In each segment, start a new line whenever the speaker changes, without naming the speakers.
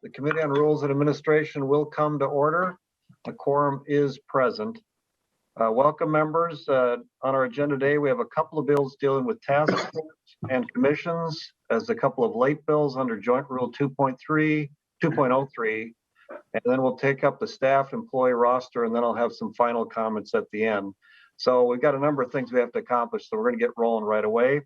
The Committee on Rules and Administration will come to order. The quorum is present. Welcome, members. On our agenda today, we have a couple of bills dealing with task force and commissions, as a couple of late bills under Joint Rule 2.03, and then we'll take up the staff employee roster, and then I'll have some final comments at the end. So we've got a number of things we have to accomplish, so we're going to get rolling right away.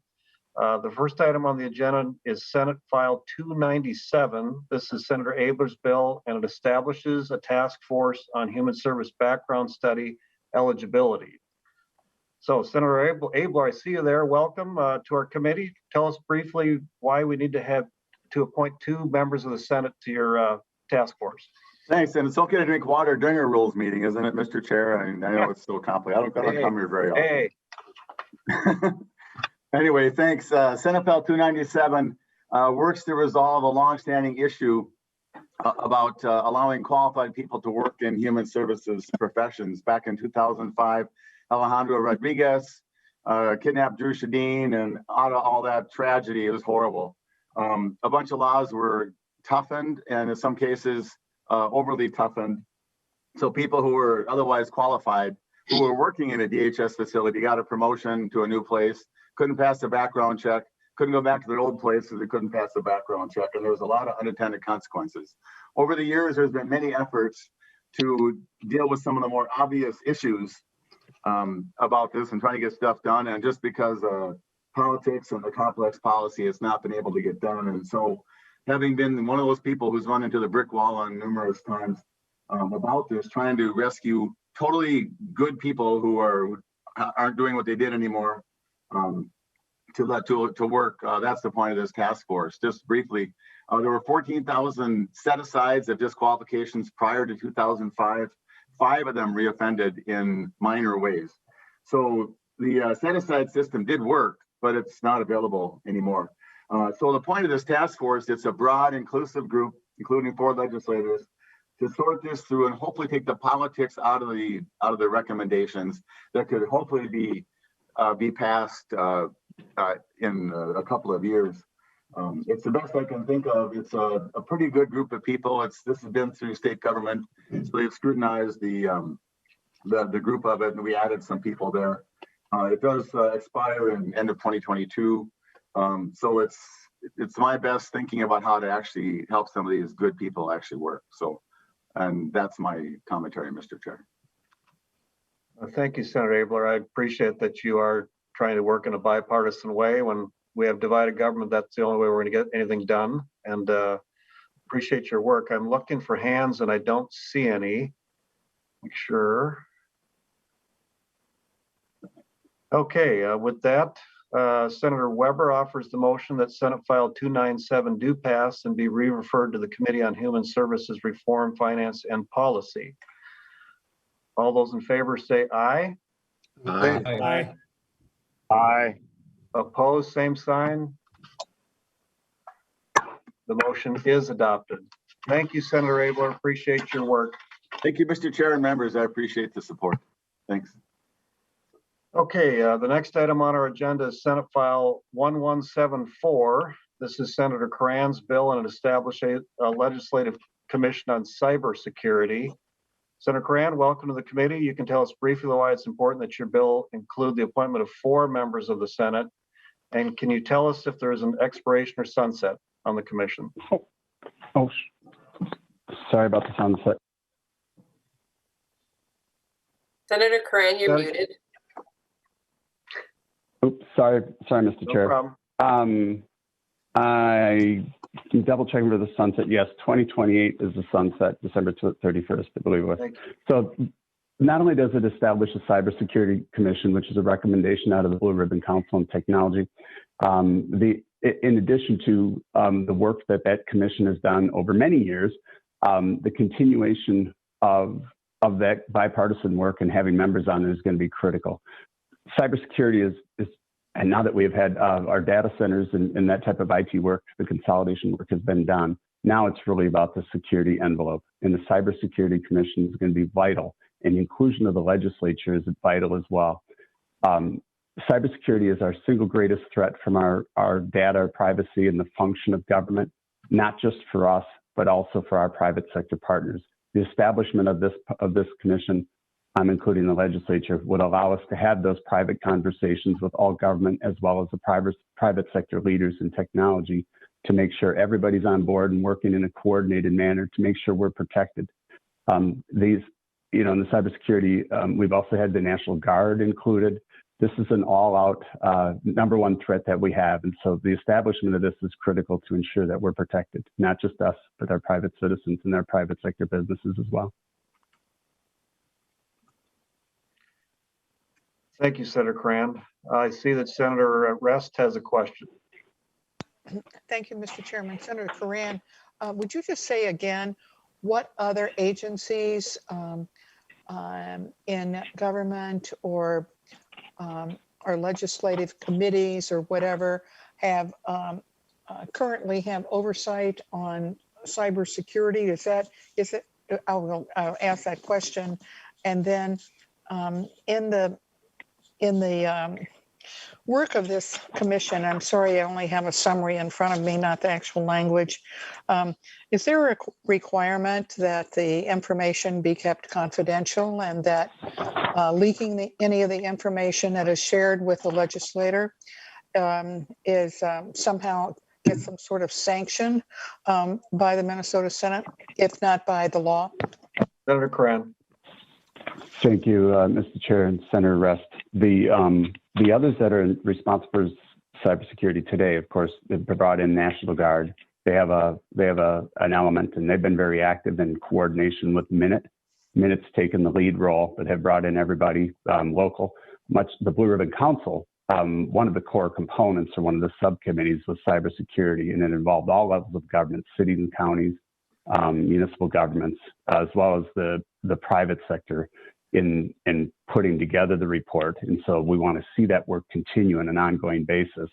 The first item on the agenda is Senate File 297. This is Senator Abeler's bill, and it establishes a task force on human service background study eligibility. So Senator Abeler, I see you there. Welcome to our committee. Tell us briefly why we need to appoint 2 members of the Senate to your task force.
Thanks, and it's okay to drink water during a rules meeting, isn't it, Mr. Chair? I know it's so complicated. I don't come here very often.
Hey.
Anyway, thanks. Senate Bill 297 works to resolve a longstanding issue about allowing qualified people to work in human services professions. Back in 2005, Alejandro Rodriguez kidnapped Drew Shadeen, and out of all that tragedy, it was horrible. A bunch of laws were toughened, and in some cases, overly toughened. So people who were otherwise qualified, who were working in a DHS facility, got a promotion to a new place, couldn't pass the background check, couldn't go back to their old place because they couldn't pass the background check, and there was a lot of unintended consequences. Over the years, there's been many efforts to deal with some of the more obvious issues about this and trying to get stuff done, and just because of politics and the complex policy, it's not been able to get done. And so, having been one of those people who's run into the brick wall on numerous times about this, trying to rescue totally good people who aren't doing what they did anymore, to work. That's the point of this task force. Just briefly, there were 14,000 set-asides of disqualifications prior to 2005. 5 of them reoffended in minor ways. So the set-aside system did work, but it's not available anymore. So the point of this task force, it's a broad, inclusive group, including 4 legislators, to sort this through and hopefully take the politics out of the recommendations that could hopefully be passed in a couple of years. It's the best I can think of. It's a pretty good group of people. This has been through state government, so they've scrutinized the group of it, and we added some people there. It does expire in end of 2022. So it's my best thinking about how to actually help some of these good people actually work. So, and that's my commentary, Mr. Chair.
Thank you, Senator Abeler. I appreciate that you are trying to work in a bipartisan way. When we have divided government, that's the only way we're going to get anything done. And appreciate your work. I'm looking for hands and I don't see any. Make sure. Okay, with that, Senator Weber offers the motion that Senate File 297 do pass and be re-referred to the Committee on Human Services Reform, Finance, and Policy. All those in favor say aye.
Aye.
Aye. Aye. Opposed, same sign. The motion is adopted. Thank you, Senator Abeler. Appreciate your work.
Thank you, Mr. Chair and members. I appreciate the support. Thanks.
Okay, the next item on our agenda is Senate File 1174. This is Senator Koran's bill, and it established a legislative commission on cybersecurity. Senator Koran, welcome to the committee. You can tell us briefly why it's important that your bill include the appointment of 4 members of the Senate. And can you tell us if there is an expiration or sunset on the commission?
Oh, sorry about the sunset.
Senator Koran, you're muted.
Oops, sorry, Mr.
No
Chair.
problem.
I can double checking for the sunset. Yes, 2028 is the sunset, December 31st, I believe it was. So not only does it establish a Cybersecurity Commission, which is a recommendation out of the Blue Ribbon Council on Technology, in addition to the work that commission has done over many years, the continuation of that bipartisan work and having members on it is going to be critical. Cybersecurity is and now that we have had our data centers and that type of IT work, the consolidation work has been done. Now it's really about the security envelope, and the Cybersecurity Commission is going to be vital, and the inclusion of the legislature is vital as well. Cybersecurity is our single greatest threat from our data, our privacy, and the function of government, not just for us, but also for our private sector partners. The establishment of this commission, including the legislature, would allow us to have those private conversations with all government as well as the private sector leaders in technology to make sure everybody's on board and working in a coordinated manner to make sure we're protected. These, in the cybersecurity, we've also had the National Guard included. This is an all-out #1 threat that we have. And so the establishment of this is critical to ensure that we're protected, not just us, but our private citizens and our private sector businesses as well.
Thank you, Senator Cran. I see that Senator Rest has a question.
Thank you, Mr. Chairman. Senator Koran, would you just say again what other agencies in government or legislative committees or whatever have currently have oversight on cybersecurity? Is it? I'll ask that question, and then in the work of this commission, I'm sorry, I only have a summary in front of me, not the actual language. Is there a requirement that the information be kept confidential and that leaking any of the information that is shared with the legislator is somehow get some sort of sanction by the Minnesota Senate, if not by the law?
Senator Cran.
Thank you, Mr. Chair and Senator Rest. The others that are responsible for cybersecurity today, of course, they've brought in National Guard. They have an element, and they've been very active in coordination with Minute's taken the lead role, but have brought in everybody local. The Blue Ribbon Council, one of the core components or one of the subcommittees was cybersecurity, and it involved all levels of government, cities and counties, municipal governments, as well as the private sector in putting together the report. And so we want to see that work continue on an ongoing basis,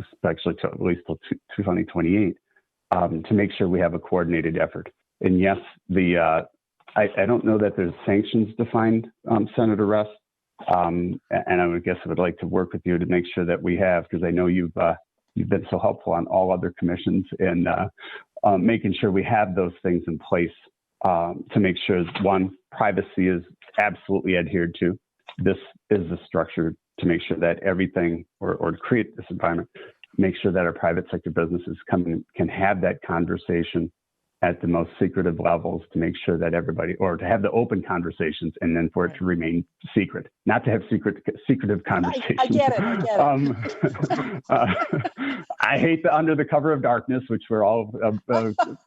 especially to at least till 2028, to make sure we have a coordinated effort. And yes, I don't know that there's sanctions defined, Senator Rest, and I would guess I would like to work with you to make sure that we have, because I know you've been so helpful on all other commissions in making sure we have those things in place to make sure, one, privacy is absolutely adhered to. This is the structure to make sure that everything, or to create this environment, make sure that our private sector businesses can have that conversation at the most secretive levels to make sure that everybody, or to have the open conversations and then for it to remain secret, not to have secretive conversations.
I get it.
I hate the under the cover of darkness, which we're all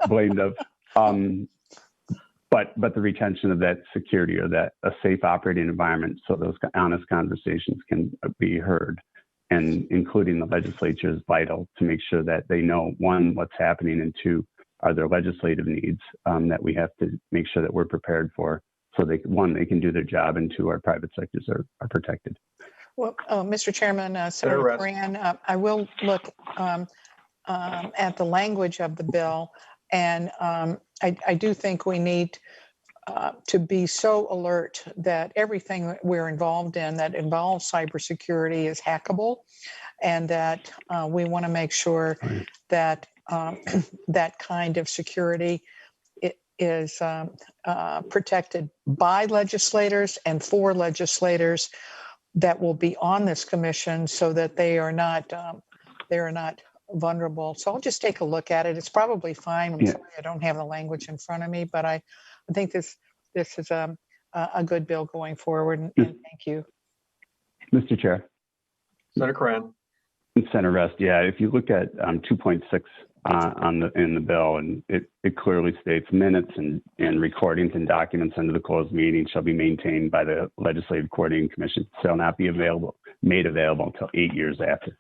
blamed of. But the retention of that security, or that a safe operating environment, so those honest conversations can be heard, and including the legislature, is vital to make sure that they know, one, what's happening, and two, are there legislative needs that we have to make sure that we're prepared for, so they can do their job, and two, our private sectors are protected.
Well, Mr. Chairman, Senator Koran, I will look at the language of the bill, and I do think we need to be so alert that everything that we're involved in that involves cybersecurity is hackable, and that we want to make sure that that kind of security is protected by legislators and for legislators that will be on this commission, so that they are not vulnerable. So I'll just take a look at it. It's probably fine. I'm sorry I don't have the language in front of me, but I think this is a good bill going forward, and thank you.
Mr. Chair.
Senator Koran.
Senator Rest, if you look at 2.6 in the bill, and it clearly states minutes and recordings and documents under the closed meeting shall be maintained by the Legislative Coordinating Commission, shall not be made available until 8 years after.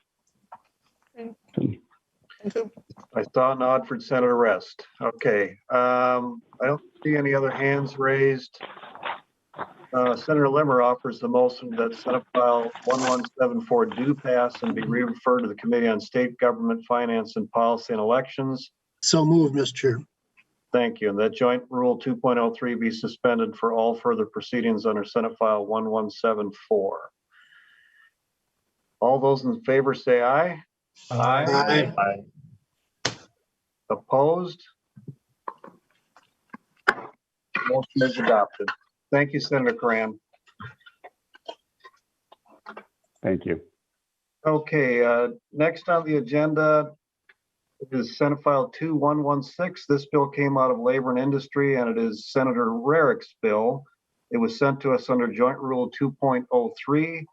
I saw a nod for Senator Rest. Okay. I don't see any other hands raised. Senator Limmer offers the motion that Senate File 1174 do pass and be referred to the Committee on State Government, Finance, and Policy and Elections.
So moved, Mr. Chair.
Thank you. And that joint rule 2.03 be suspended for all further proceedings under Senate File 1174. All those in favor say aye.
Aye.
Opposed? Motion is adopted. Thank you, Senator Koran.
Thank you.
Okay, next on the agenda is Senate File 2116. This bill came out of Labor and Industry, and it is Senator Rarick's bill. It was sent to us under Joint Rule 2.03.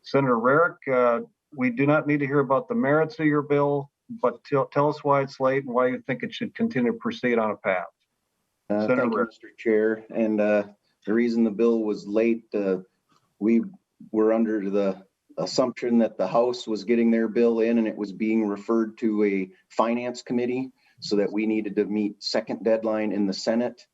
Senator Rarick, we do not need to hear about the merits of your bill, but tell us why it's late and why you think it should continue to proceed on a path.
Thank you, Mr. Chair. And the reason the bill was late, we were under the assumption that the House was getting their bill in and it was being referred to a Finance Committee so that we needed to meet second deadline in the Senate.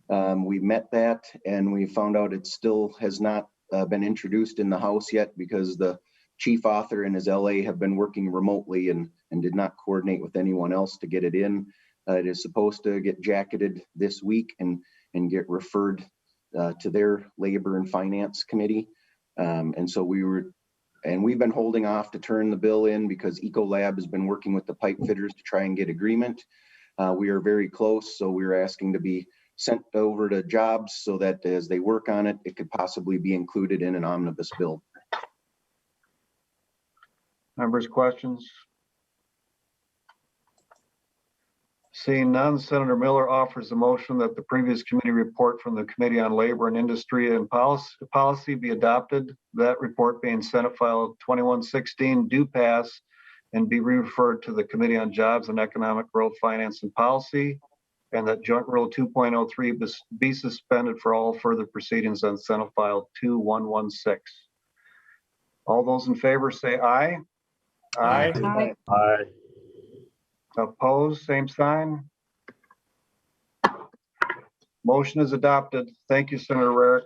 We met that and we found out it still has not been introduced in the House yet because the chief author and his LA have been working remotely and did not coordinate with anyone else to get it in. It is supposed to get jacketed this week and get referred to their Labor and Finance Committee. And we've been holding off to turn the bill in because Ecolab has been working with the pipe fitters to try and get agreement. We are very close, so we're asking to be sent over to jobs so that as they work on it, it could possibly be included in an omnibus bill.
Members, questions? Seeing none, Senator Miller offers a motion that the previous committee report from the Committee on Labor and Industry and Policy be adopted. That report being Senate File 2116 do pass and be referred to the Committee on Jobs and Economic Growth, Finance and Policy, and that Joint Rule 2.03 be suspended for all further proceedings on Senate File 2116. All those in favor say aye. Aye.
Aye.
Aye.
Opposed, same sign. Motion is adopted. Thank you, Senator Rarick.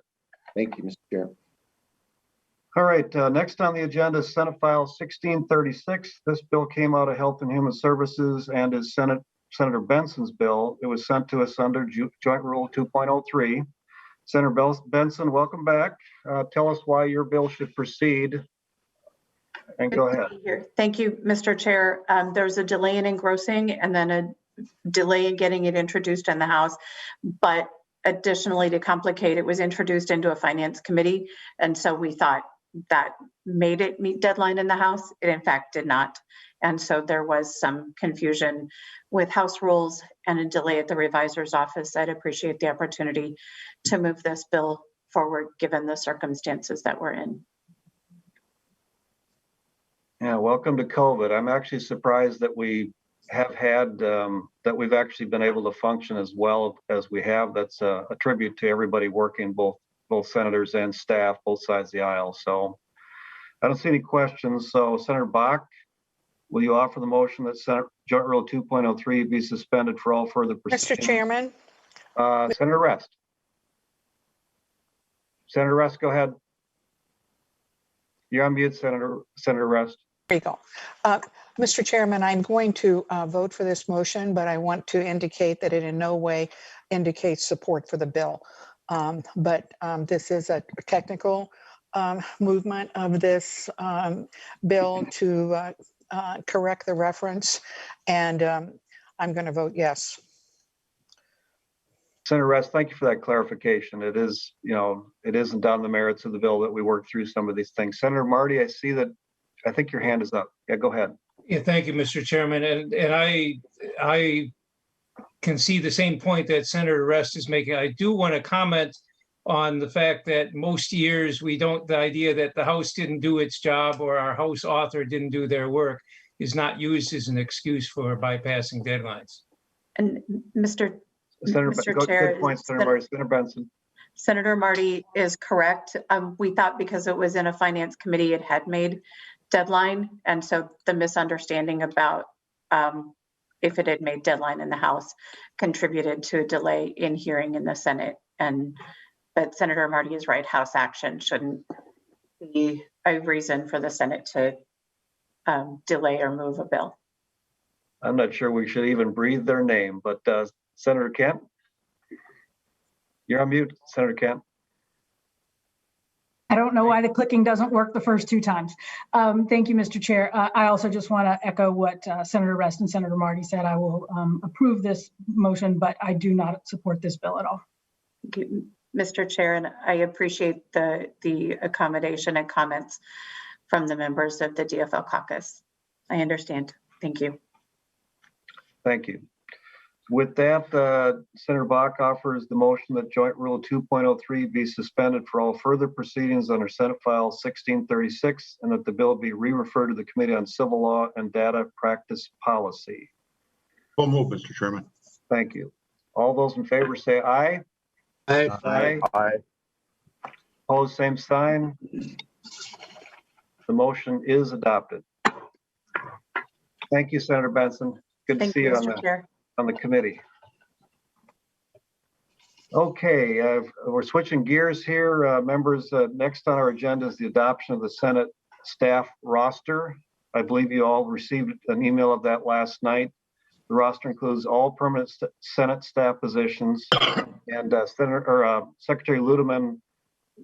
Thank you, Mr. Chair.
All right, next on the agenda is Senate File 1636. This bill came out of Health and Human Services and is Senator Benson's bill. It was sent to us under Joint Rule 2.03. Senator Benson, welcome back. Tell us why your bill should proceed. And go ahead.
Thank you, Mr. Chair. There's a delay in engrossing and then a delay in getting it introduced in the House. But additionally, to complicate, it was introduced into a Finance Committee. And so we thought that made it meet deadline in the House. It in fact did not. And so there was some confusion with House rules and a delay at the revisor's office. I'd appreciate the opportunity to move this bill forward given the circumstances that we're in.
Yeah, welcome to COVID. I'm actually surprised that we have had, that we've actually been able to function as well as we have. That's a tribute to everybody working, both senators and staff, both sides of the aisle. So I don't see any questions. So Senator Bach, will you offer the motion that Joint Rule 2.03 be suspended for all further proceedings?
Mr. Chairman.
Senator Rest. Senator Rest, go ahead. You're on mute, Senator Rest.
There you go. Mr. Chairman, I'm going to vote for this motion, but I want to indicate that it in no way indicates support for the bill. But this is a technical movement of this bill to correct the reference, and I'm going to vote yes.
Senator Rest, thank you for that clarification. It is, it isn't on the merits of the bill that we work through some of these things. Senator Marty, I think your hand is up. Yeah, go ahead.
Yeah, thank you, Mr. Chairman. And I can see the same point that Senator Rest is making. I do want to comment on the fact that most years the idea that the House didn't do its job or our House author didn't do their work is not used as an excuse for bypassing deadlines.
And Mr. Chair,
good point, Senator Marty. Senator Benson.
Senator Marty is correct. We thought because it was in a Finance Committee, it had made deadline. And so the misunderstanding about if it had made deadline in the House contributed to a delay in hearing in the Senate. But Senator Marty is right. House action shouldn't be a reason for the Senate to delay or move a bill.
I'm not sure we should even breathe their name, but Senator Kent, you're on mute, Senator Kent.
I don't know why the clicking doesn't work the first two times. Thank you, Mr. Chair. I also just want to echo what Senator Rest and Senator Marty said. I will approve this motion, but I do not support this bill at all.
Mr. Chair, and I appreciate the accommodation and comments from the members of the DFL caucus. I understand. Thank you.
Thank you. With that, Senator Bach offers the motion that Joint Rule 2.03 be suspended for all further proceedings under Senate File 1636 and that the bill be re-referred to the Committee on Civil Law and Data Practice Policy.
So moved, Mr. Chairman.
Thank you. All those in favor say aye.
Aye.
Aye.
Aye.
Opposed, same sign. The motion is adopted. Thank you, Senator Benson. Good to
Thank
see
you,
you
Mr. Chair.
on the committee. Okay, we're switching gears here. Members, next on our agenda is the adoption of the Senate staff roster. I believe you all received an email of that last night. The roster includes all permanent Senate staff positions. And Secretary Ludeman,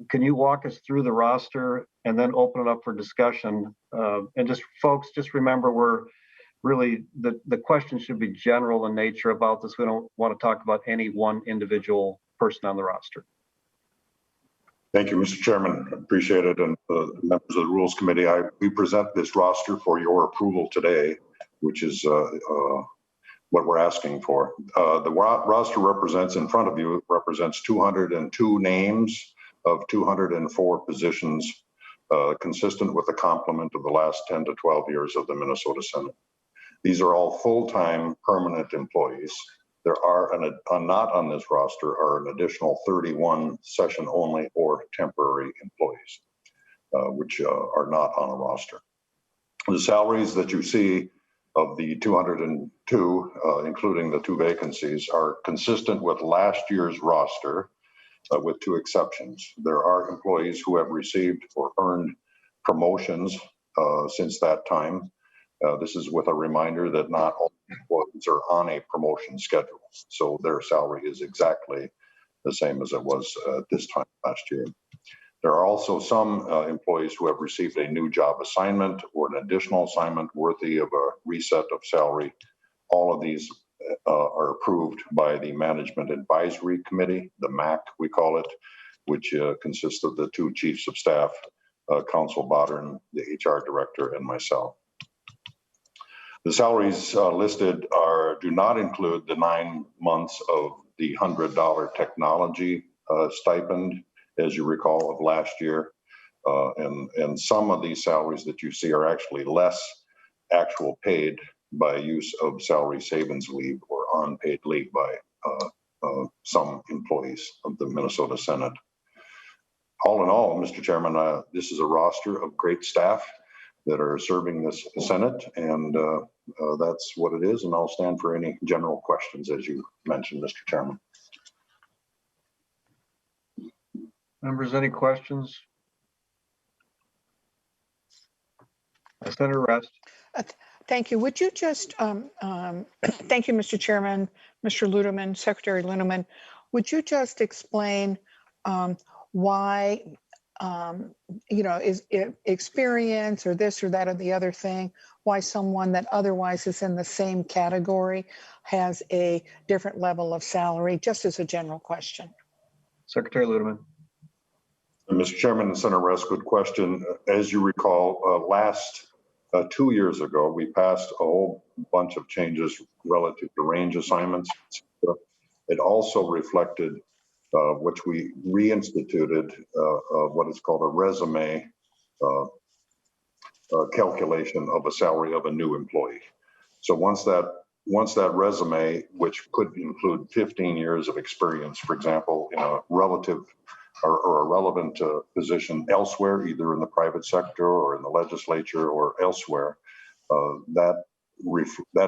can you walk us through the roster and then open it up for discussion? And just folks, just remember we're really, the question should be general in nature about this. We don't want to talk about any one individual person on the roster.
Thank you, Mr. Chairman. Appreciate it. And members of the Rules Committee, we present this roster for your approval today, which is what we're asking for. The roster represents, in front of you, represents 202 names of 204 positions, consistent with the complement of the last 10 to 12 years of the Minnesota Senate. These are all full-time permanent employees. There are, not on this roster, are an additional 31 session-only or temporary employees, which are not on a roster. The salaries that you see of the 202, including the 2 vacancies, are consistent with last year's roster, with 2 exceptions. There are employees who have received or earned promotions since that time. This is with a reminder that not all employees are on a promotion schedule, so their salary is exactly the same as it was this time last year. There are also some employees who have received a new job assignment or an additional assignment worthy of a reset of salary. All of these are approved by the Management Advisory Committee, the MAC we call it, which consists of the 2 chiefs of staff, Council Bodden, the HR director, and myself. The salaries listed do not include the 9 months of the $100 technology stipend, as you recall, of last year. And some of these salaries that you see are actually less actual paid by use of salary savings leave or unpaid leave by some employees of the Minnesota Senate. All in all, Mr. Chairman, this is a roster of great staff that are serving this Senate, and that's what it is. And I'll stand for any general questions, as you mentioned, Mr. Chairman.
Members, any questions? Senator Rest.
Thank you. Would you just, thank you, Mr. Chairman, Mr. Ludeman, Secretary Ludeman. Would you just explain why, is it experience or this or that or the other thing, why someone that otherwise is in the same category has a different level of salary, just as a general question?
Secretary Ludeman.
Mr. Chairman and Senator Rest, good question. As you recall, last 2 years ago, we passed a whole bunch of changes relative to range assignments. It also reflected, which we reinstituted, what is called a resume calculation of a salary of a new employee. So once that resume, which could include 15 years of experience, for example, in a relative or a relevant position elsewhere, either in the private sector or in the legislature or elsewhere, that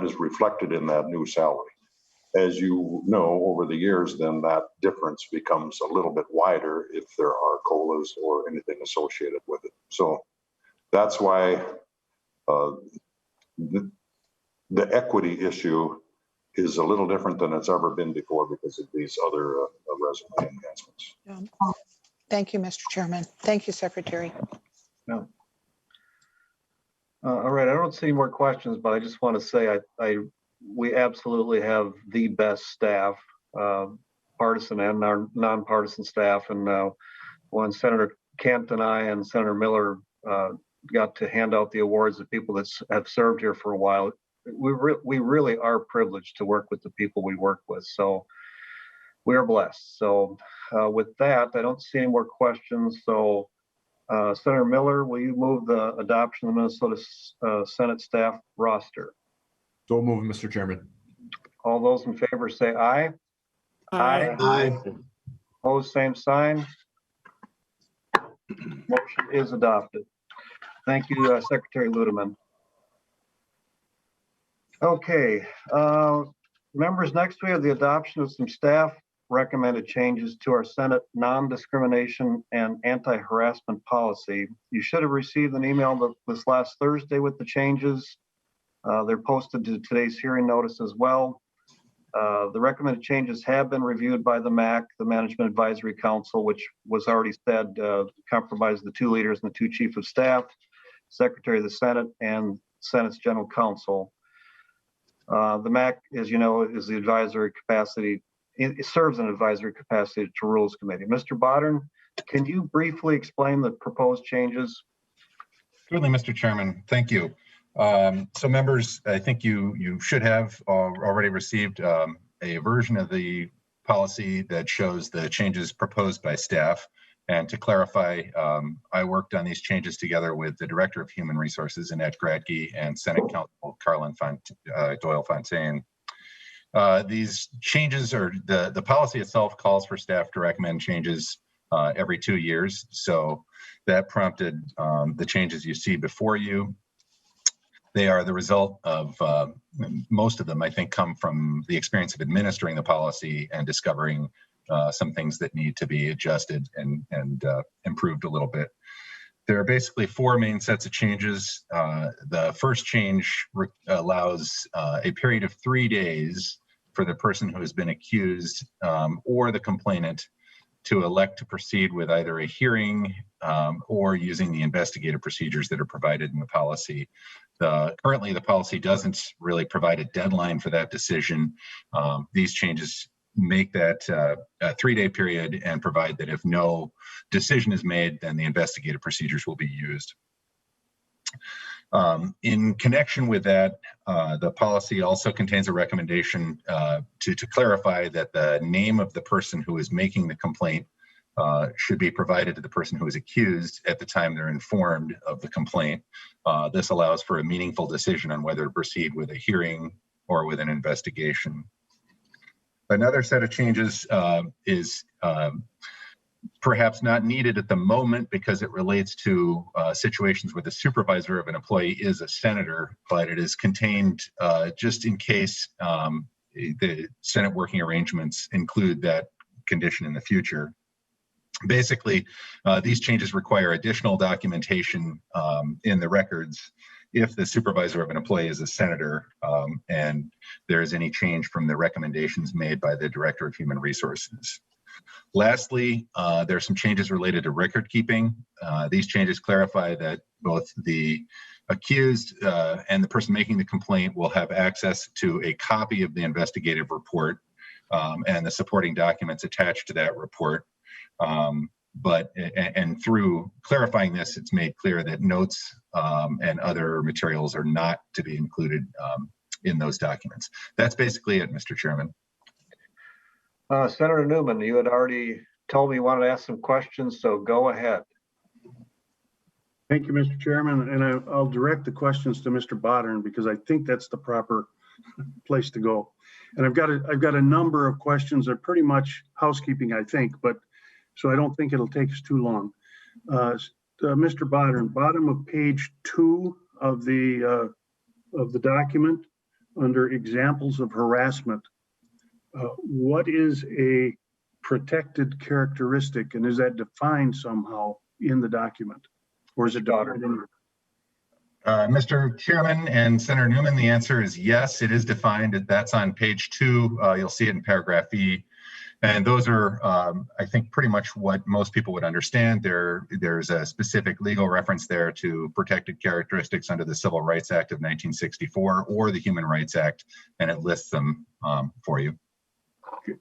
is reflected in that new salary. As you know, over the years, then that difference becomes a little bit wider if there are COLAs or anything associated with it. So that's why the equity issue is a little different than it's ever been before because of these other resume enhancements.
Yeah. Thank you, Mr. Chairman. Thank you, Secretary.
No. All right, I don't see any more questions, but I just want to say we absolutely have the best staff, partisan and our nonpartisan staff. And when Senator Kent and I and Senator Miller got to hand out the awards to people that have served here for a while, we really are privileged to work with the people we work with. So we are blessed. So with that, I don't see any more questions. So Senator Miller, will you move the adoption of the Minnesota Senate staff roster?
So move, Mr. Chairman.
All those in favor say aye.
Aye. Aye.
Opposed, same sign. Motion is adopted. Thank you, Secretary Ludeman. Okay, members, next we have the adoption of some staff recommended changes to our Senate non-discrimination and anti-harassment policy. You should have received an email this last Thursday with the changes. They're posted to today's hearing notice as well. The recommended changes have been reviewed by the MAC, the Management Advisory Council, which was already said compromised the 2 leaders and the 2 chief of staff, Secretary of the Senate, and Senate's General Counsel. The MAC, as you know, is the advisory capacity. It serves an advisory capacity to Rules Committee. Mr. Bodden, can you briefly explain the proposed changes?
Certainly, Mr. Chairman. Thank you. So members, I think you should have already received a version of the policy that shows the changes proposed by staff. And to clarify, I worked on these changes together with the Director of Human Resources, Annette Gradke, and Senate Counsel Carlin Doyle Fontaine. These changes are, the policy itself calls for staff to recommend changes every 2 years. So that prompted the changes you see before you. They are the result of, most of them, I think, come from the experience of administering the policy and discovering some things that need to be adjusted and improved a little bit. There are basically 4 main sets of changes. The first change allows a period of 3 days for the person who has been accused or the complainant to elect to proceed with either a hearing or using the investigative procedures that are provided in the policy. Currently, the policy doesn't really provide a deadline for that decision. These changes make that a 3-day period and provide that if no decision is made, then the investigative procedures will be used. In connection with that, the policy also contains a recommendation to clarify that the name of the person who is making the complaint should be provided to the person who is accused at the time they're informed of the complaint. This allows for a meaningful decision on whether to proceed with a hearing or with an investigation. Another set of changes is perhaps not needed at the moment because it relates to situations where the supervisor of an employee is a senator, but it is contained just in case the Senate working arrangements include that condition in the future. Basically, these changes require additional documentation in the records if the supervisor of an employee is a senator and there is any change from the recommendations made by the Director of Human Resources. Lastly, there are some changes related to record keeping. These changes clarify that both the accused and the person making the complaint will have access to a copy of the investigative report and the supporting documents attached to that report. And through clarifying this, it's made clear that notes and other materials are not to be included in those documents. That's basically it, Mr. Chairman.
Senator Newman, you had already told me you wanted to ask some questions, so go ahead.
Thank you, Mr. Chairman, and I'll direct the questions to Mr. Bodden because I think that's the proper place to go. And I've got a number of questions that are pretty much housekeeping, I think, but so I don't think it'll take us too long. Mr. Bodden, bottom of page 2 of the document under examples of harassment, what is a protected characteristic, and is that defined somehow in the document, or is it defined in?
Mr. Chairman and Senator Newman, the answer is yes, it is defined. That's on page 2. You'll see it in paragraph E. And those are, I think, pretty much what most people would understand. There's a specific legal reference there to protected characteristics under the Civil Rights Act of 1964 or the Human Rights Act, and it lists them for you.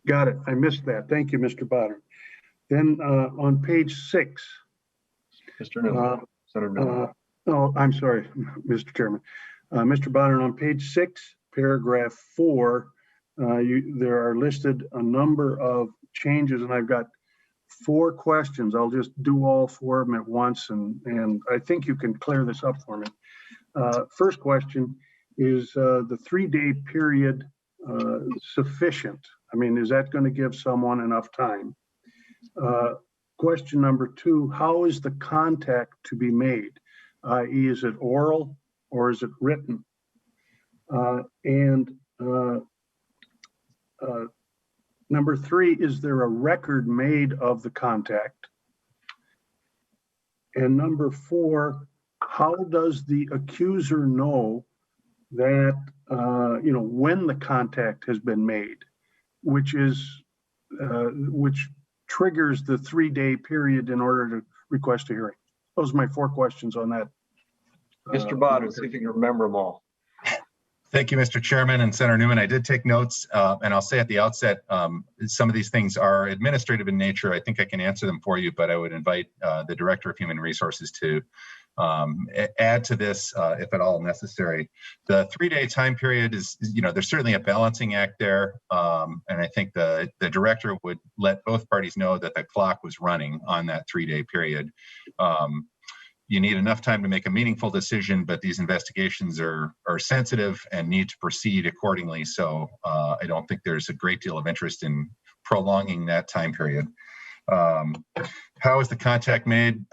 Got it. I missed that. Thank you, Mr. Botter. Then on page 6.
Mr. Newman, Senator Newman.
Oh, I'm sorry, Mr. Chairman. Mr. Botter, on page 6, paragraph 4, there are listed a number of changes, and I've got 4 questions. I'll just do all 4 of them at once, and I think you can clear this up for me. First question is the 3-day period sufficient? I mean, is that going to give someone enough time? Question number 2, how is the contact to be made? I.e., is it oral or is it written? Number 3, is there a record made of the contact? And number 4, how does the accuser know that, when the contact has been made, which triggers the 3-day period in order to request a hearing? Those are my 4 questions on that.
Mr. Botter, see if you can remember them all.
Thank you, Mr. Chairman and Senator Newman. I did take notes, and I'll say at the outset, some of these things are administrative in nature. I think I can answer them for you, but I would invite the Director of Human Resources to add to this if at all necessary. The 3-day time period is, there's certainly a balancing act there, and I think the Director would let both parties know that the clock was running on that 3-day period. You need enough time to make a meaningful decision, but these investigations are sensitive and need to proceed accordingly. So I don't think there's a great deal of interest in prolonging that time period. How is the contact made?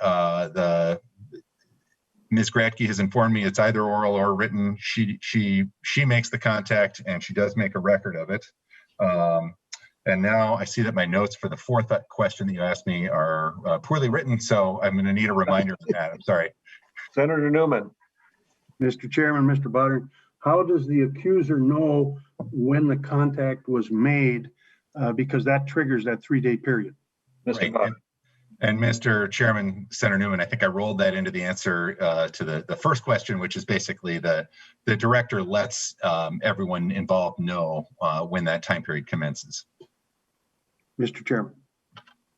Ms. Gratke has informed me it's either oral or written. She makes the contact, and she does make a record of it. And now I see that my notes for the 4th question that you asked me are poorly written, so I'm going to need a reminder of that. I'm sorry.
Senator Newman.
Mr. Chairman, Mr. Botter, how does the accuser know when the contact was made? Because that triggers that 3-day period.
Mr. Botter.
And Mr. Chairman, Senator Newman, I think I rolled that into the answer to the first question, which is basically the Director lets everyone involved know when that time period commences.
Mr. Chairman.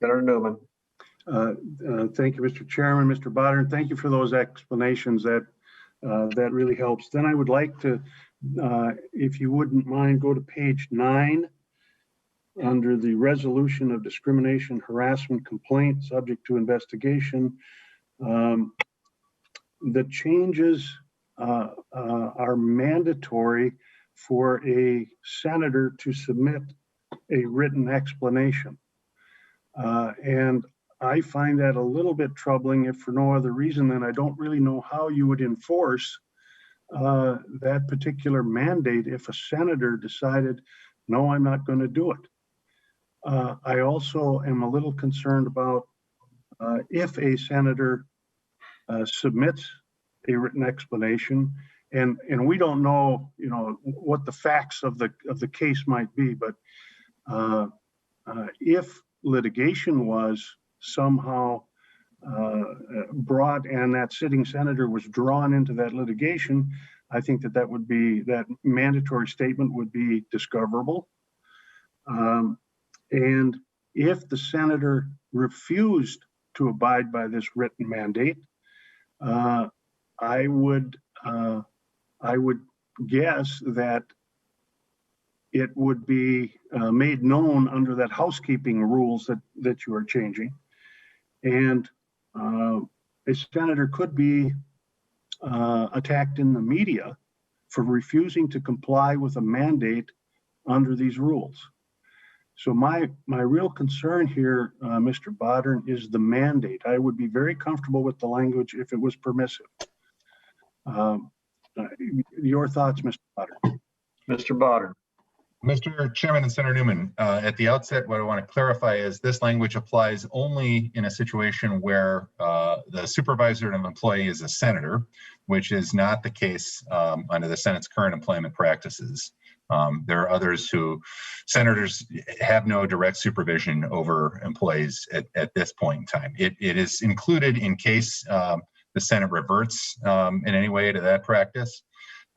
Senator Newman.
Thank you, Mr. Chairman, Mr. Botter. Thank you for those explanations. That really helps. Then I would like to, if you wouldn't mind, go to page 9 under the resolution of discrimination, harassment complaint subject to investigation. The changes are mandatory for a senator to submit a written explanation. And I find that a little bit troubling, if for no other reason than I don't really know how you would enforce that particular mandate if a senator decided, no, I'm not going to do it. I also am a little concerned about if a senator submits a written explanation, and we don't know, what the facts of the case might be, but if litigation was somehow brought and that sitting senator was drawn into that litigation, I think that mandatory statement would be discoverable. And if the senator refused to abide by this written mandate, I would guess that it would be made known under that housekeeping rules that you are changing. And a senator could be attacked in the media for refusing to comply with a mandate under these rules. So my real concern here, Mr. Botter, is the mandate. I would be very comfortable with the language if it was permissive. Your thoughts, Mr. Botter?
Mr. Botter.
Mr. Chairman and Senator Newman, at the outset, what I want to clarify is this language applies only in a situation where the supervisor of an employee is a senator, which is not the case under the Senate's current employment practices. There are others senators have no direct supervision over employees at this point in time. It is included in case the Senate reverts in any way to that practice.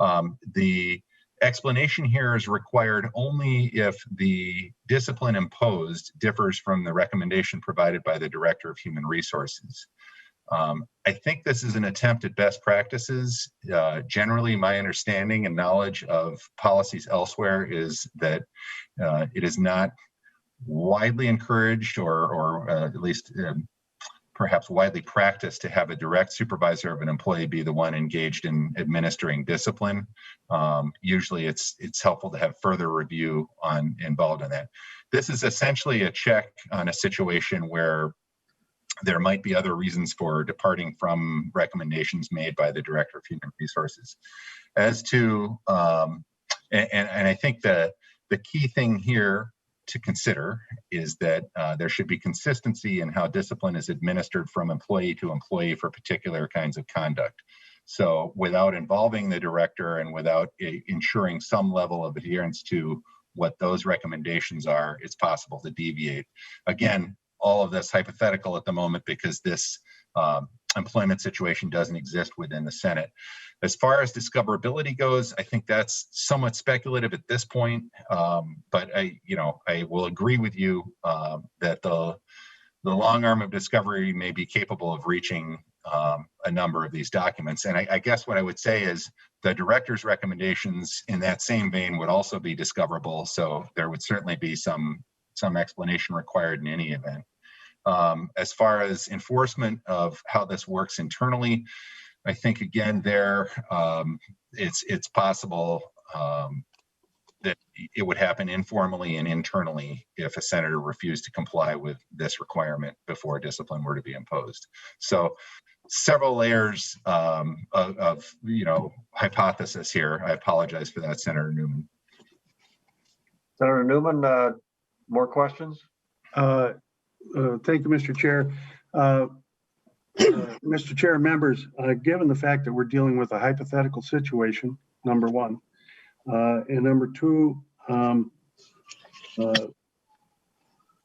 The Explanation here is required only if the discipline imposed differs from the recommendation provided by the Director of Human Resources. I think this is an attempt at best practices. Generally, my understanding and knowledge of policies elsewhere is that it is not widely encouraged or at least perhaps widely practiced to have a direct supervisor of an employee be the one engaged in administering discipline. Usually it's helpful to have further review involved in that. This is essentially a check on a situation where there might be other reasons for departing from recommendations made by the Director of Human Resources. As to, and I think the key thing here to consider is that there should be consistency in how discipline is administered from employee to employee for particular kinds of conduct. So without involving the director and without ensuring some level of adherence to what those recommendations are, it's possible to deviate. Again, all of this hypothetical at the moment because this employment situation doesn't exist within the Senate. As far as discoverability goes, I think that's somewhat speculative at this point, but I will agree with you that the long arm of discovery may be capable of reaching a number of these documents. And I guess what I would say is the director's recommendations in that same vein would also be discoverable. So there would certainly be some explanation required in any event. As far as enforcement of how this works internally, I think again there it's possible that it would happen informally and internally if a senator refused to comply with this requirement before discipline were to be imposed. So several layers of hypothesis here. I apologize for that, Senator Newman.
Senator Newman, more questions?
Thank you, Mr. Chair. Mr. Chair, members, given the fact that we're dealing with a hypothetical situation, number one, and number two,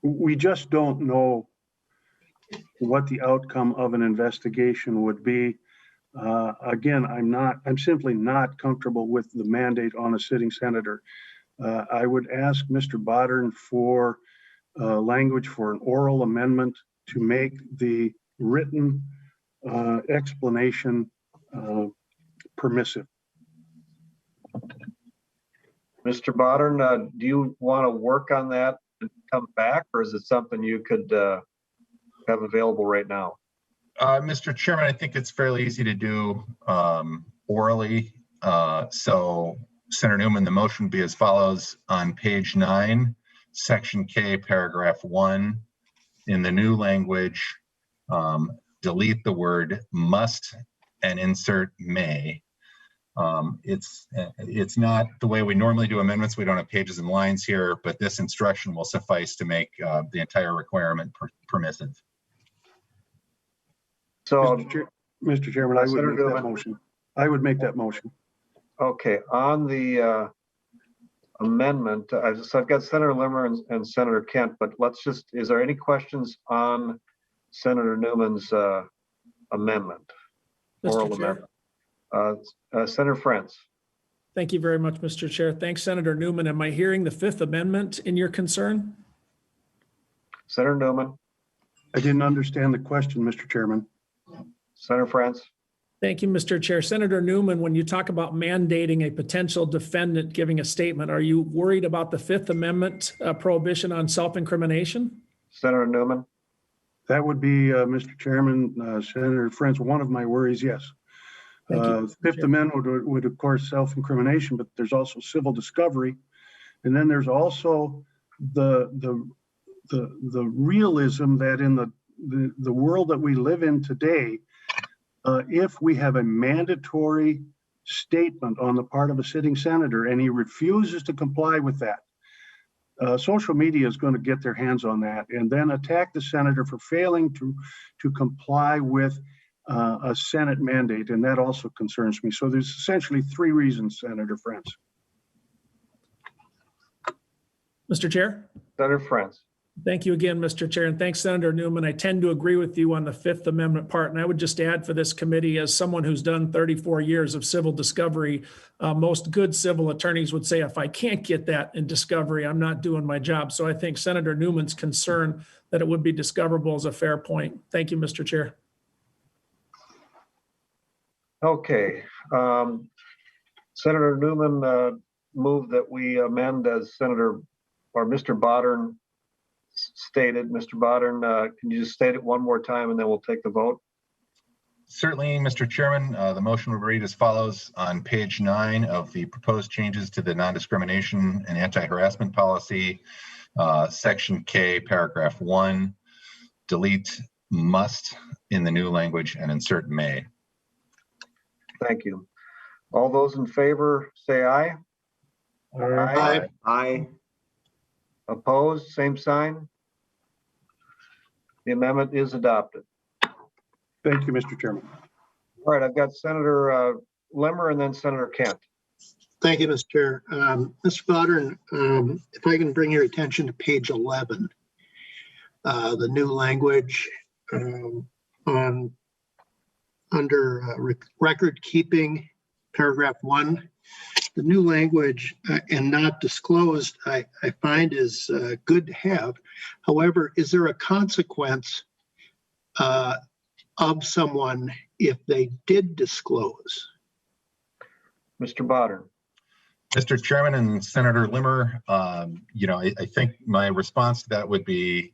we just don't know what the outcome of an investigation would be. Again, I'm simply not comfortable with the mandate on a sitting senator. I would ask Mr. Bodden for language for an oral amendment to make the written explanation permissive.
Mr. Bodden, do you want to work on that and come back, or is it something you could have available right now?
Mr. Chairman, I think it's fairly easy to do orally. So Senator Newman, the motion would be as follows: on page 9, section K, paragraph 1, in the new language, delete the word must and insert may. It's not the way we normally do amendments. We don't have pages and lines here, but this instruction will suffice to make the entire requirement permissive.
So,
Mr. Chairman, I would make that motion. I would make that motion.
Okay, on the amendment, I've got Senator Limmer and Senator Kent, but is there any questions on Senator Newman's amendment? Oral amendment. Senator Frantz.
Thank you very much, Mr. Chair. Thanks, Senator Newman. Am I hearing the Fifth Amendment in your concern?
Senator Newman.
I didn't understand the question, Mr. Chairman.
Senator Frantz.
Thank you, Mr. Chair. Senator Newman, when you talk about mandating a potential defendant giving a statement, are you worried about the Fifth Amendment prohibition on self-incrimination?
Senator Newman.
That would be, Mr. Chairman, Senator Frantz, one of my worries, yes. Fifth Amendment would of course self-incrimination, but there's also civil discovery, and then there's also the realism that in the world that we live in today, if we have a mandatory statement on the part of a sitting senator and he refuses to comply with that, social media is going to get their hands on that and then attack the senator for failing to comply with a Senate mandate, and that also concerns me. So there's essentially three reasons, Senator Frantz.
Mr. Chair?
Senator Frantz.
Thank you again, Mr. Chair, and thanks, Senator Newman. I tend to agree with you on the Fifth Amendment part, and I would just add for this committee, as someone who's done 34 years of civil discovery, most good civil attorneys would say, if I can't get that in discovery, I'm not doing my job. So I think Senator Newman's concern that it would be discoverable is a fair point. Thank you, Mr. Chair.
Okay. Senator Newman moved that we amend as Senator or Mr. Bodern stated. Mr. Bodern, can you just state it one more time and then we'll take the vote?
Certainly, Mr. Chairman. The motion will read as follows. On page 9 of the proposed changes to the non-discrimination and anti-harassment policy, section K, paragraph 1, delete must in the new language and insert may.
Thank you. All those in favor say aye.
Aye. Aye.
Opposed, same sign. The amendment is adopted.
Thank you, Mr. Chairman.
All right, I've got Senator Limmer and then Senator Kent.
Thank you, Mr. Chair. Mr. Bodern, if I can bring your attention to page 11, the new language on under record keeping, paragraph 1. The new language and not disclosed, I find is good to have. However, is there a consequence of someone if they did disclose?
Mr. Bodern.
Mr. Chairman and Senator Limmer, I think my response to that would be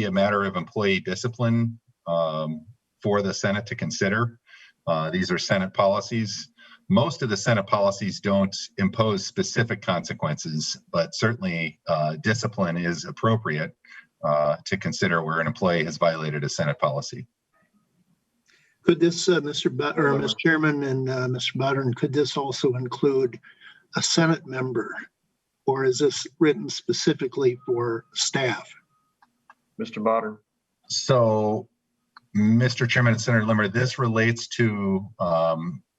a matter of employee discipline for the Senate to consider. These are Senate policies. Most of the Senate policies don't impose specific consequences, but certainly discipline is appropriate to consider where an employee has violated a Senate policy.
Could this, Mr. Chairman and Mr. Bodern, could this also include a Senate member, or is this written specifically for staff?
Mr. Bodern.
So, Mr. Chairman and Senator Limmer, this relates to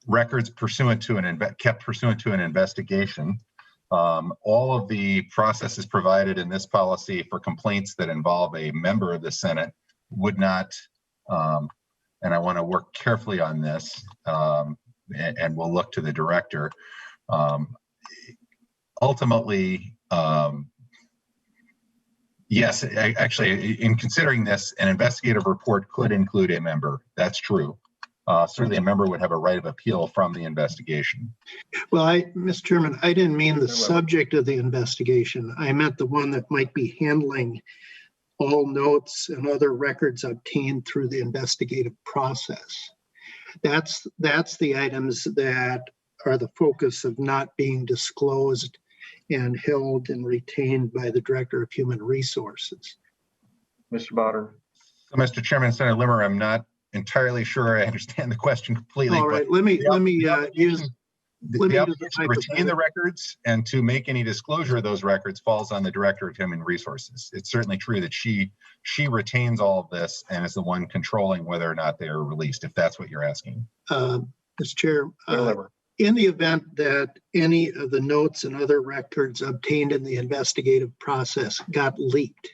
records kept pursuant to an investigation. All of the processes provided in this policy for complaints that involve a member of the Senate would not, and I want to work carefully on this, and we'll look to the director. Ultimately, yes, actually, in considering this, an investigative report could include a member. That's true. Certainly a member would have a right of appeal from the investigation.
Well, Mr. Chairman, I didn't mean the subject of the investigation. I meant the one that might be handling all notes and other records obtained through the investigative process. That's the items that are the focus of not being disclosed and held and retained by the Director of Human Resources.
Mr. Bodern.
So, Mr. Chairman, Senator Limmer, I'm not entirely sure I understand the question completely.
All right, let me use
the obligation to retain the records and to make any disclosure of those records falls on the Director of Human Resources. It's certainly true that she retains all of this and is the one controlling whether or not they are released, if that's what you're asking.
Mr. Chair, in the event that any of the notes and other records obtained in the investigative process got leaked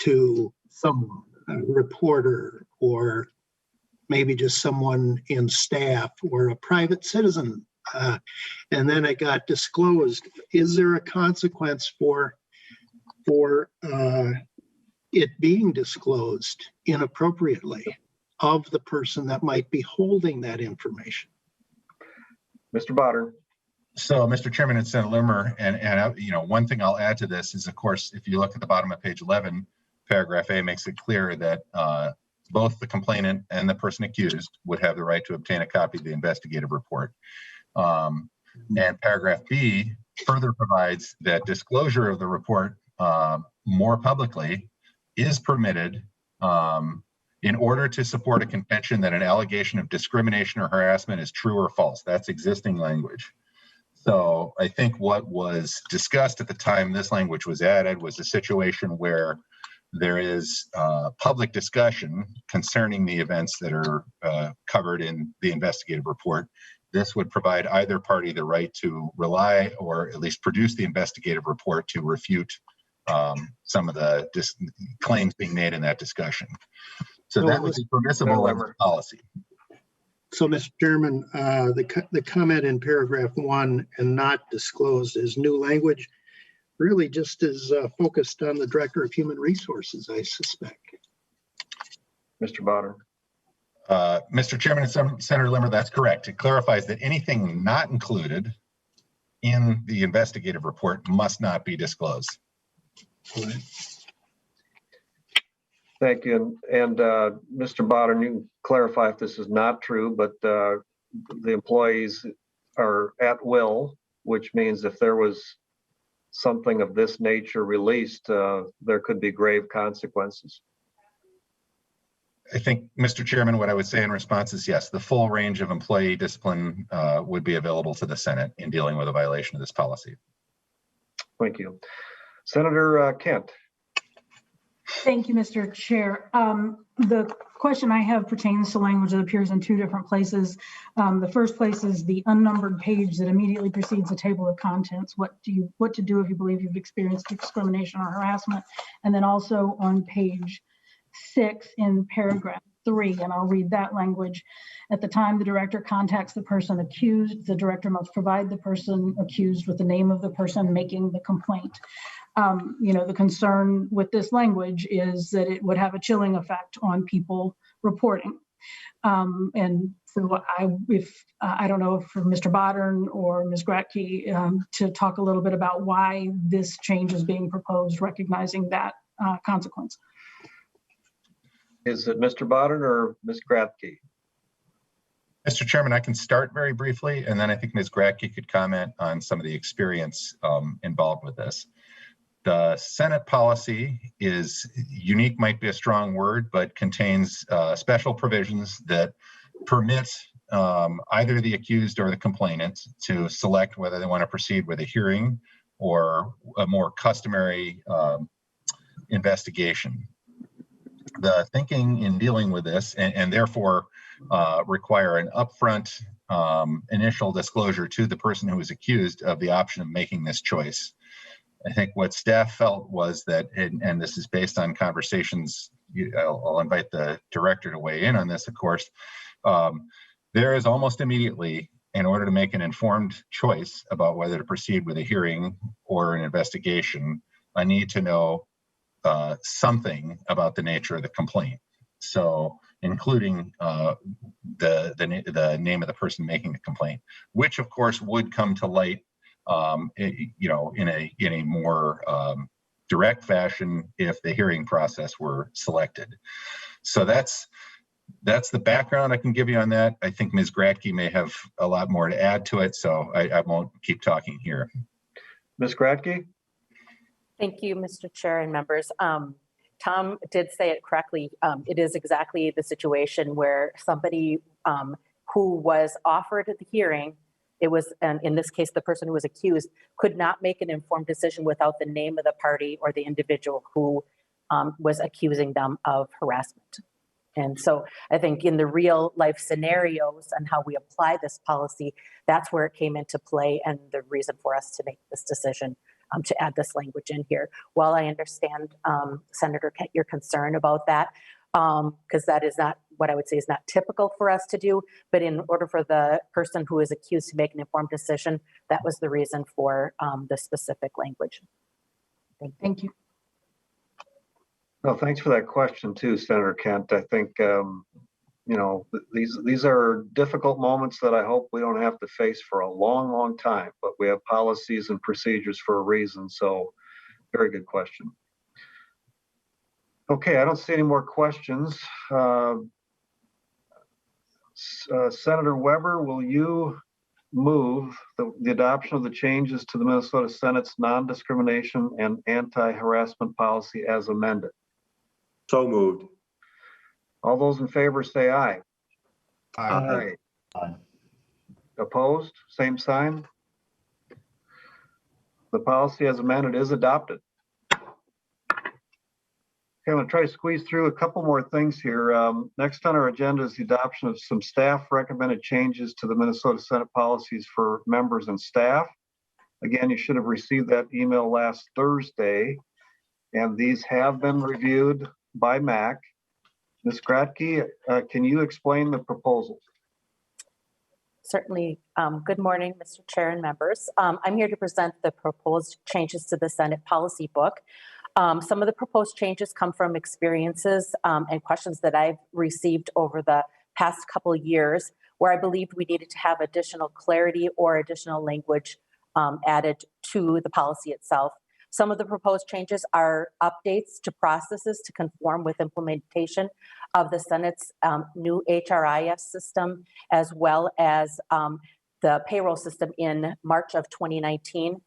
to someone, a reporter, or maybe just someone in staff or a private citizen, and then it got disclosed, is there a consequence for it being disclosed inappropriately of the person that might be holding that information?
Mr. Bodern.
So, Mr. Chairman and Senator Limmer, and one thing I'll add to this is, of course, if you look at the bottom of page 11, paragraph A makes it clear that both the complainant and the person accused would have the right to obtain a copy of the investigative report. And paragraph B further provides that disclosure of the report more publicly is permitted in order to support a contention that an allegation of discrimination or harassment is true or false. That's existing language. So I think what was discussed at the time this language was added was a situation where there is public discussion concerning the events that are covered in the investigative report. This would provide either party the right to rely or at least produce the investigative report to refute some of the claims being made in that discussion. So that would be permissible under policy.
So, Mr. Chairman, the comment in paragraph 1 and not disclosed is new language really just is focused on the Director of Human Resources, I suspect.
Mr. Botter.
Mr. Chairman and Senator Limmer, that's correct. It clarifies that anything not included in the investigative report must not be disclosed.
Right.
Thank you. And Mr. Botter, you can clarify if this is not true, but the employees are at will, which means if there was something of this nature released, there could be grave consequences.
I think, Mr. Chairman, what I would say in response is yes, the full range of employee discipline would be available to the Senate in dealing with a violation of this policy.
Thank you. Senator Kent.
Thank you, Mr. Chair. The question I have pertains to language that appears in two different places. The first place is the unnumbered page that immediately precedes the table of contents. What to do if you believe you've experienced discrimination or harassment. And then also on page 6 in paragraph 3, and I'll read that language. At the time the director contacts the person accused, the director must provide the person accused with the name of the person making the complaint. The concern with this language is that it would have a chilling effect on people reporting. And so I don't know if for Mr. Botter or Ms. Gratke to talk a little bit about why this change is being proposed, recognizing that consequence.
Is it Mr. Botter or Ms. Gratke?
Mr. Chairman, I can start very briefly, and then I think Ms. Gratke could comment on some of the experience involved with this. The Senate policy is unique, might be a strong word, but contains special provisions that permit either the accused or the complainant to select whether they want to proceed with a hearing or a more customary investigation. The thinking in dealing with this, and therefore require an upfront initial disclosure to the person who is accused of the option of making this choice. I think what staff felt was that, and this is based on conversations, I'll invite the director to weigh in on this, of course, there is almost immediately, in order to make an informed choice about whether to proceed with a hearing or an investigation, a need to know something about the nature of the complaint. So including the name of the person making the complaint, which of course would come to light in a more direct fashion if the hearing process were selected. So that's the background I can give you on that. I think Ms. Gratke may have a lot more to add to it, so I won't keep talking here.
Ms. Gratke?
Thank you, Mr. Chair and members. Tom did say it correctly. It is exactly the situation where somebody who was offered at the hearing, it was, and in this case, the person who was accused could not make an informed decision without the name of the party or the individual who was accusing them of harassment. And so I think in the real life scenarios and how we apply this policy, that's where it came into play and the reason for us to make this decision to add this language in here. While I understand, Senator Kent, your concern about that, because that is not what I would say is not typical for us to do, but in order for the person who is accused to make an informed decision, that was the reason for the specific language.
Thank you.
Well, thanks for that question too, Senator Kent. I think, these are difficult moments that I hope we don't have to face for a long, long time, but we have policies and procedures for a reason. So very good question. Okay, I don't see any more questions. Senator Weber, will you move the adoption of the changes to the Minnesota Senate's non-discrimination and anti-harassment policy as amended?
So moved.
All those in favor say aye.
Aye.
Aye. Opposed? Same sign. The policy as amended is adopted. I'm going to try to squeeze through a couple more things here. Next on our agenda is the adoption of some staff recommended changes to the Minnesota Senate policies for members and staff. Again, you should have received that email last Thursday, and these have been reviewed by MAC. Ms. Kratky, can you explain the proposal?
Certainly. Good morning, Mr. Chair and members. I'm here to present the proposed changes to the Senate policy book. Some of the proposed changes come from experiences and questions that I've received over the past couple of years where I believed we needed to have additional clarity or additional language added to the policy itself. Some of the proposed changes are updates to processes to conform with implementation of the Senate's new HRIS system, as well as the payroll system in March of 2019.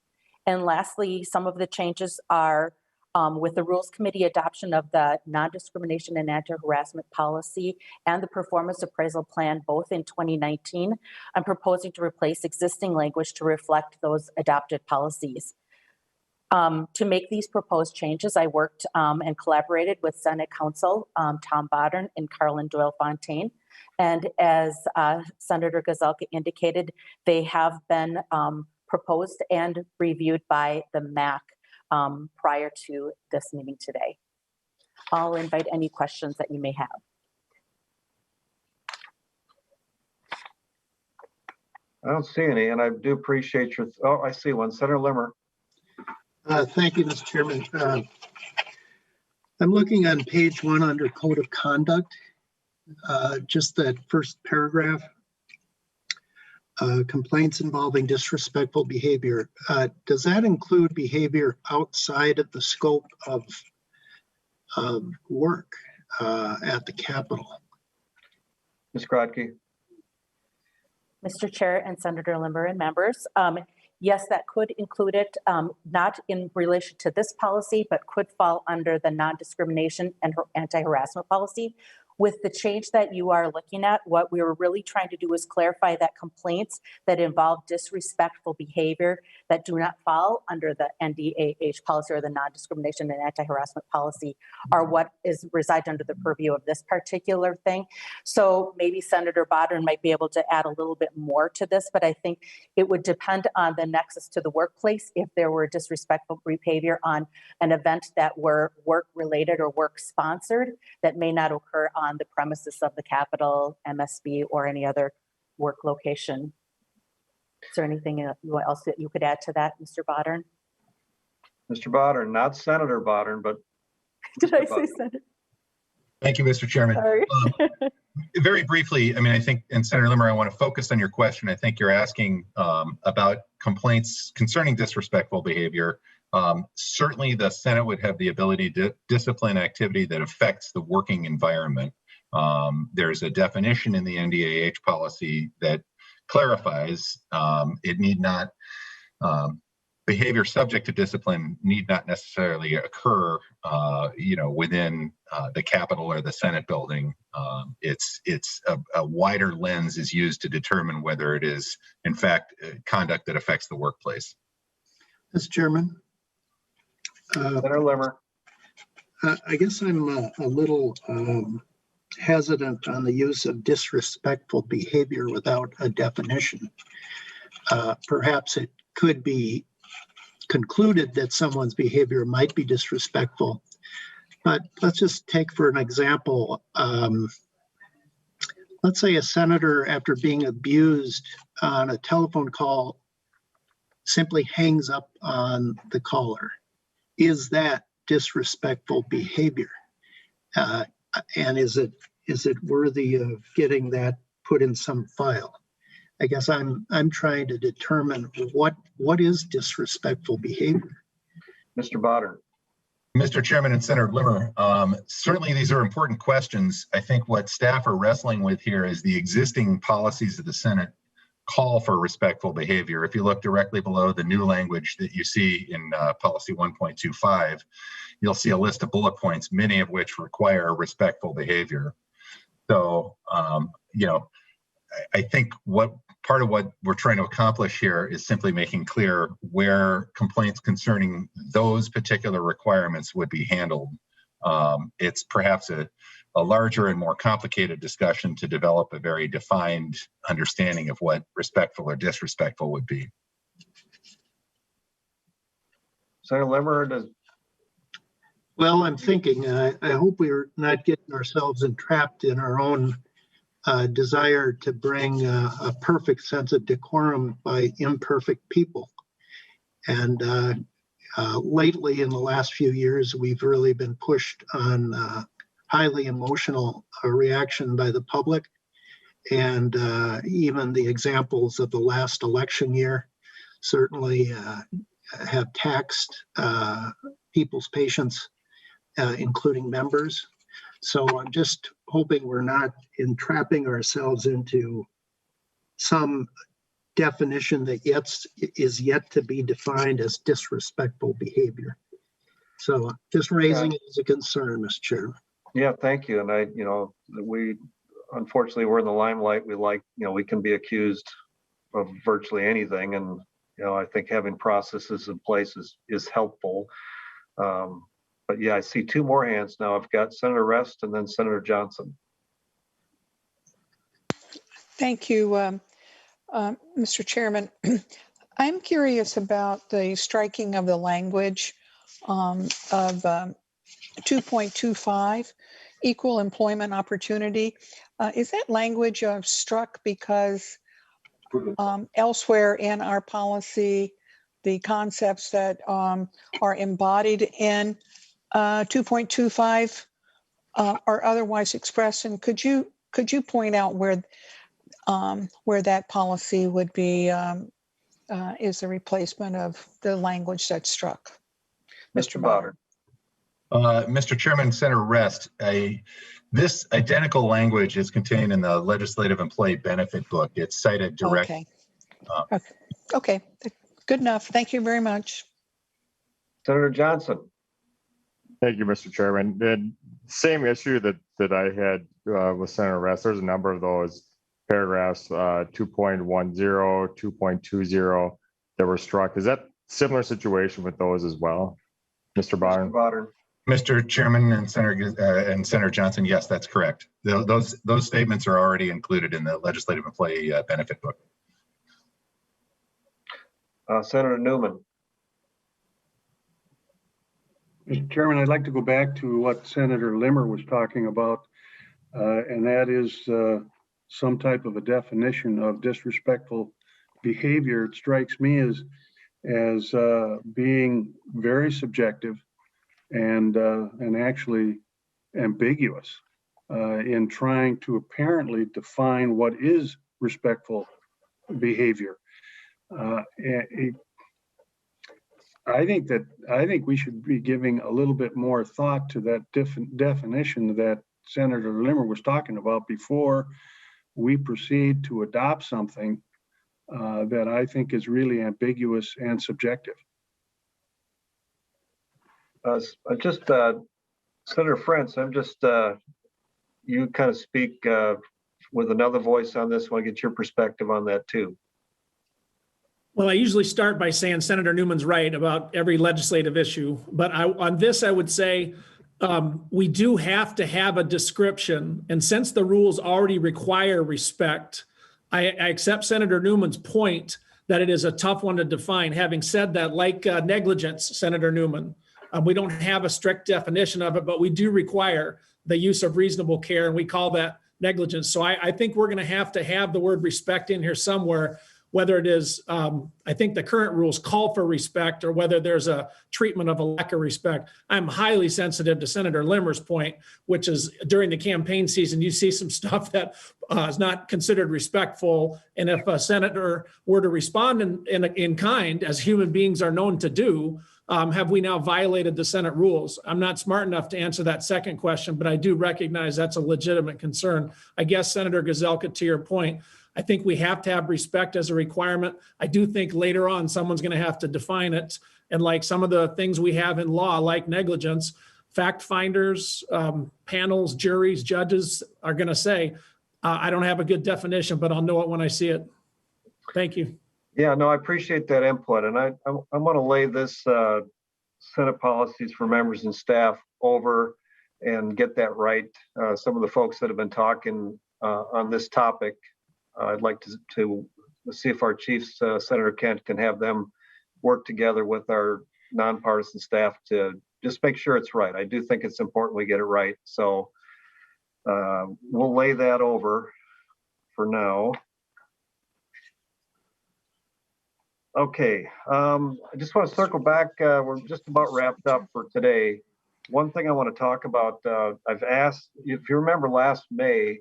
And lastly, some of the changes are with the Rules Committee adoption of the Non-Discrimination and Anti-Harassment policy and the Performance Appraisal Plan, both in 2019. I'm proposing to replace existing language to reflect those adopted policies. To make these proposed changes, I worked and collaborated with Senate Counsel Tom Bodden and Carlin Doyle-Fontaine. And as Senator Gazelka indicated, they have been proposed and reviewed by the MAC prior to this meeting today. I'll invite any questions that you may have.
I don't see any, and I do appreciate your, oh, I see one. Senator Limmer.
Thank you, Mr. Chairman. I'm looking on page 1 under Code of Conduct, just that first paragraph. Complaints involving disrespectful behavior. Does that include behavior outside of the scope of work at the Capitol?
Ms. Kratky.
Mr. Chair and Senator Limmer and members, yes, that could include it, not in relation to this policy, but could fall under the non-discrimination and anti-harassment policy. With the change that you are looking at, what we were really trying to do is clarify that complaints that involve disrespectful behavior that do not fall under the NDAH policy or the non-discrimination and anti-harassment policy are what reside under the purview of this particular thing. So maybe Senator Bodden might be able to add a little bit more to this, but I think it would depend on the nexus to the workplace if there were disrespectful behavior on an event that were work-related or work-sponsored that may not occur on the premises of the Capitol, MSB, or any other work location. Is there anything else that you could add to that, Mr. Bodden?
Mr. Bodden, not Senator Bodden, but
did I say Senator?
Thank you, Mr. Chairman.
Sorry.
Very briefly, I mean, I think, and Senator Limmer, I want to focus on your question. I think you're asking about complaints concerning disrespectful behavior. Certainly the Senate would have the ability to discipline activity that affects the working environment. There's a definition in the NDAH policy that clarifies it need not, behavior subject to discipline need not necessarily occur, within the Capitol or the Senate building. It's a wider lens is used to determine whether it is, in fact, conduct that affects the workplace.
Mr. Chairman.
Senator Limmer.
I guess I'm a little hesitant on the use of disrespectful behavior without a definition. Perhaps it could be concluded that someone's behavior might be disrespectful, but let's just take for an example, let's say a senator, after being abused on a telephone call, simply hangs up on the caller. Is that disrespectful behavior? And is it worthy of getting that put in some file? I guess I'm trying to determine what is disrespectful behavior.
Mr. Bodden.
Mr. Chairman and Senator Limmer, certainly these are important questions. I think what staff are wrestling with here is the existing policies of the Senate call for respectful behavior. If you look directly below the new language that you see in policy 1.25, you'll see a list of bullet points, many of which require respectful behavior. So, I think part of what we're trying to accomplish here is simply making clear where complaints concerning those particular requirements would be handled. It's perhaps a larger and more complicated discussion to develop a very defined understanding of what respectful or disrespectful would be.
Senator Limmer,
Well, I'm thinking, I hope we're not getting ourselves entrapped in our own desire to bring a perfect sense of decorum by imperfect people. And lately, in the last few years, we've really been pushed on highly emotional reaction by the public. And even the examples of the last election year certainly have taxed people's patience, including members. So I'm just hoping we're not entrapping ourselves into some definition that is yet to be defined as disrespectful behavior. So just raising it as a concern, Mr. Chairman.
Yeah, thank you. And we unfortunately we're in the limelight. We can be accused of virtually anything, and I think having processes in place is helpful. But yeah, I see two more hands now. I've got Senator Rest and then Senator Johnson.
Thank you, Mr. Chairman. I'm curious about the striking of the language of 2.25, equal employment opportunity. Is that language struck because elsewhere in our policy, the concepts that are embodied in 2.25 are otherwise expressed? And could you point out where that policy would be is the replacement of the language that's struck? Mr. Botter.
Mr. Chairman, Senator Rest, this identical language is contained in the Legislative Employee Benefit Book. It's cited directly.
Okay, good enough. Thank you very much.
Senator Johnson.
Thank you, Mr. Chairman. The same issue that I had with Senator Rest, there's a number of those paragraphs, 2.10, 2.20 that were struck. Is that similar situation with those as well, Mr. Botter?
Mr. Chairman and Senator Johnson, yes, that's correct. Those statements are already included in the Legislative Employee Benefit Book.
Senator Newman.
Mr. Chairman, I'd like to go back to what Senator Limmer was talking about, and that is some type of a definition of disrespectful behavior. It strikes me as being very subjective and actually ambiguous in trying to apparently define what is respectful behavior. I think we should be giving a little bit more thought to that definition that Senator Limmer was talking about before we proceed to adopt something that I think is really ambiguous and subjective.
Senator Frentz, you kind of speak with another voice on this. I want to get your perspective on that too.
Well, I usually start by saying Senator Newman's right about every legislative issue, but on this, I would say we do have to have a description. And since the rules already require respect, I accept Senator Newman's point that it is a tough one to define. Having said that, like negligence, Senator Newman, we don't have a strict definition of it, but we do require the use of reasonable care, and we call that negligence. So I think we're going to have the word respect in here somewhere, whether it is, I think the current rules call for respect, or whether there's a treatment of a lack of respect. I'm highly sensitive to Senator Limmer's point, which is during the campaign season, you see some stuff that is not considered respectful. And if a senator were to respond in kind, as human beings are known to do, have we now violated the Senate rules? I'm not smart enough to answer that second question, but I do recognize that's a legitimate concern. I guess, Senator Gazelka, to your point, I think we have to have respect as a requirement. I do think later on someone's going to have to define it. And like some of the things we have in law, like negligence, fact finders, panels, juries, judges are going to say, I don't have a good definition, but I'll know it when I see it. Thank you.
Yeah, no, I appreciate that input. And I want to lay this Senate policies for members and staff over and get that right. Some of the folks that have been talking on this topic, I'd like to see if our chiefs, Senator Kent, can have them work together with our nonpartisan staff to just make sure it's right. I do think it's important we get it right. So we'll lay that over for now. Okay, I just want to circle back. We're just about wrapped up for today. One thing I want to talk about, I've asked, if you remember last May,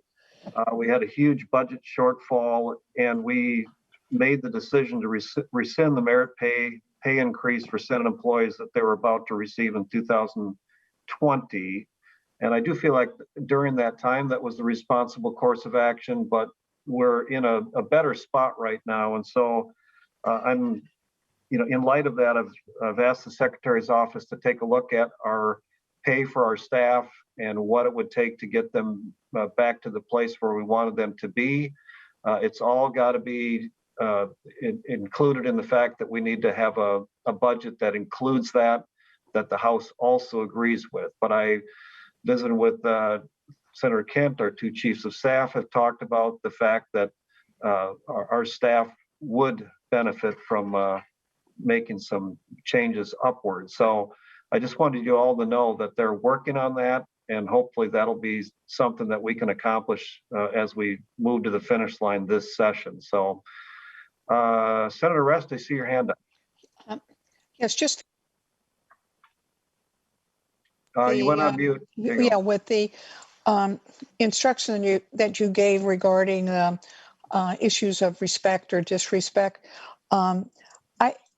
we had a huge budget shortfall and we made the decision to rescind the merit pay increase for Senate employees that they were about to receive in 2020. And I do feel like during that time, that was the responsible course of action, but we're in a better spot right now. And so I'm, in light of that, I've asked the Secretary's office to take a look at our pay for our staff and what it would take to get them back to the place where we wanted them to be. It's all got to be included in the fact that we need to have a budget that includes that the House also agrees with. But I visited with Senator Kent, our two chiefs of staff have talked about the fact that our staff would benefit from making some changes upward. So I just wanted you all to know that they're working on that, and hopefully that'll be something that we can accomplish as we move to the finish line this session. So Senator Rest, I see your hand up.
Yes, just.
You went on mute.
Yeah, with the instruction that you gave regarding issues of respect or disrespect,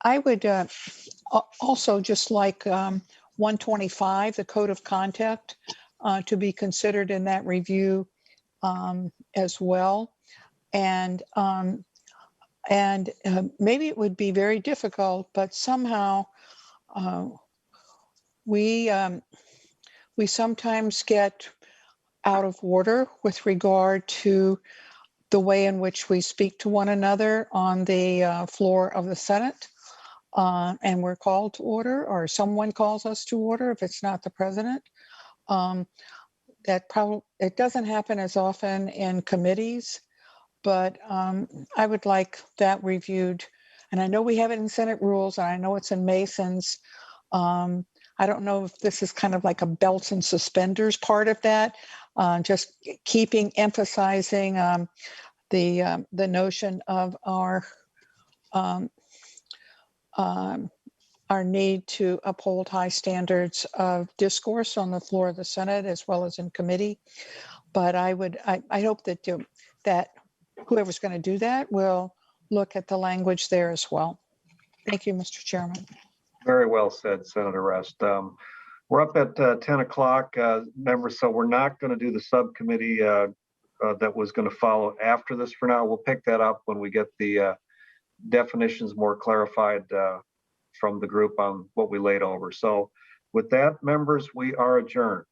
I would also just like 125, the code of conduct, to be considered in that review as well. And maybe it would be very difficult, but somehow we sometimes get out of order with regard to the way in which we speak to one another on the floor of the Senate. And we're called to order, or someone calls us to order if it's not the president. It doesn't happen as often in committees, but I would like that reviewed. And I know we have it in Senate rules, and I know it's in Mason's. I don't know if this is kind of like a belts and suspenders part of that, just emphasizing the notion of our need to uphold high standards of discourse on the floor of the Senate as well as in committee. But I hope that whoever's going to do that will look at the language there as well. Thank you, Mr. Chairman.
Very well said, Senator Rest. We're up at 10 o'clock, members, so we're not going to do the subcommittee that was going to follow after this for now. We'll pick that up when we get the definitions more clarified from the group on what we laid over. So with that, members, we are adjourned.